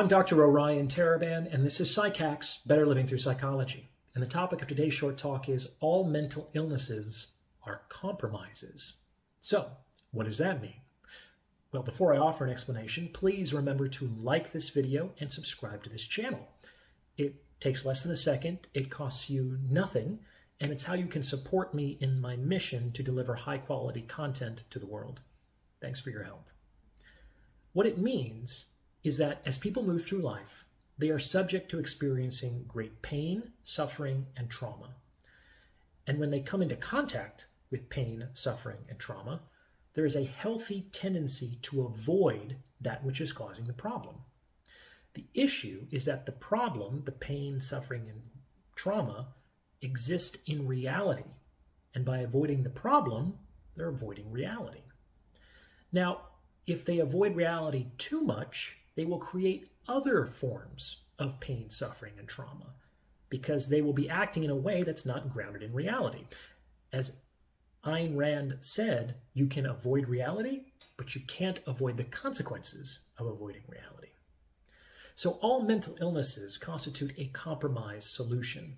I'm Dr. Orion Taraban, and this is PsycHacks, Better Living Through Psychology. And the topic of today's short talk is all mental illnesses are compromises. So, what does that mean? Well, before I offer an explanation, please remember to like this video and subscribe to this channel. It takes less than a second, it costs you nothing, and it's how you can support me in my mission to deliver high-quality content to the world. Thanks for your help. What it means is that as people move through life, they are subject to experiencing great pain, suffering, and trauma. And when they come into contact with pain, suffering, and trauma, there is a healthy tendency to avoid that which is causing the problem. The issue is that the problem, the pain, suffering, and trauma, exist in reality. And by avoiding the problem, they're avoiding reality. Now, if they avoid reality too much, they will create other forms of pain, suffering, and trauma because they will be acting in a way that's not grounded in reality. As Ayn Rand said, you can avoid reality, but you can't avoid the consequences of avoiding reality. So all mental illnesses constitute a compromise solution.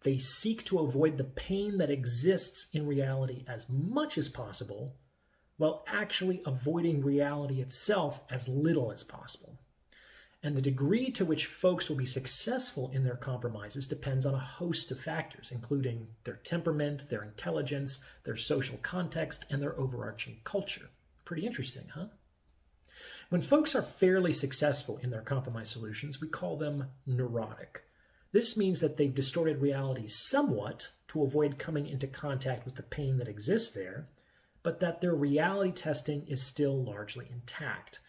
They seek to avoid the pain that exists in reality as much as possible, while actually avoiding reality itself as little as possible. And the degree to which folks will be successful in their compromises depends on a host of factors, including their temperament, their intelligence, their social context, and their overarching culture. Pretty interesting, huh? When folks are fairly successful in their compromise solutions, we call them neurotic. This means that they've distorted reality somewhat to avoid coming into contact with the pain that exists there, but that their reality testing is still largely intact.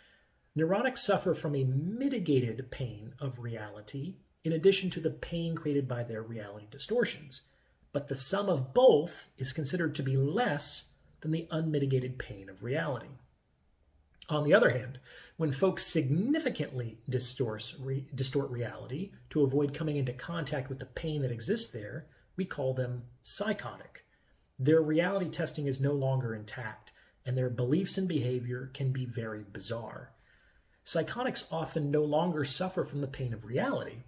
Neurotics suffer from a mitigated pain of reality in addition to the pain created by their reality distortions, but the sum of both is considered to be less than the unmitigated pain of reality. On the other hand, when folks significantly distort reality to avoid coming into contact with the pain that exists there, we call them psychotic. Their reality testing is no longer intact, and their beliefs and behavior can be very bizarre. Psychotics often no longer suffer from the pain of reality,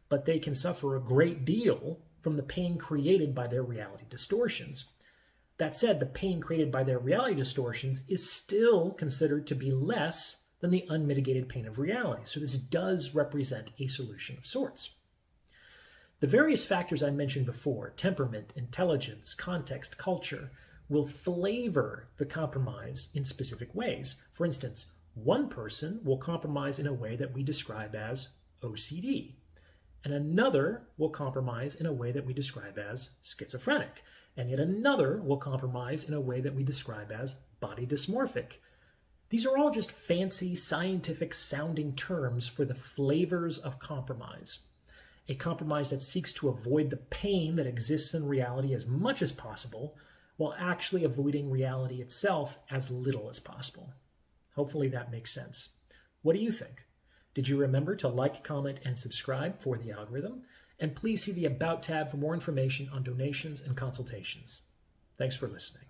but they can suffer a great deal from the pain created by their reality distortions. That said, the pain created by their reality distortions is still considered to be less than the unmitigated pain of reality, so this does represent a solution of sorts. The various factors I mentioned before, temperament, intelligence, context, culture, will flavor the compromise in specific ways. For instance, one person will compromise in a way that we describe as OCD, and another will compromise in a way that we describe as schizophrenic, and yet another will compromise in a way that we describe as body dysmorphic. These are all just fancy scientific sounding terms for the flavors of compromise. A compromise that seeks to avoid the pain that exists in reality as much as possible, while actually avoiding reality itself as little as possible. Hopefully that makes sense. What do you think? Did you remember to like, comment, and subscribe for the algorithm? And please see the About tab for more information on donations and consultations. Thanks for listening.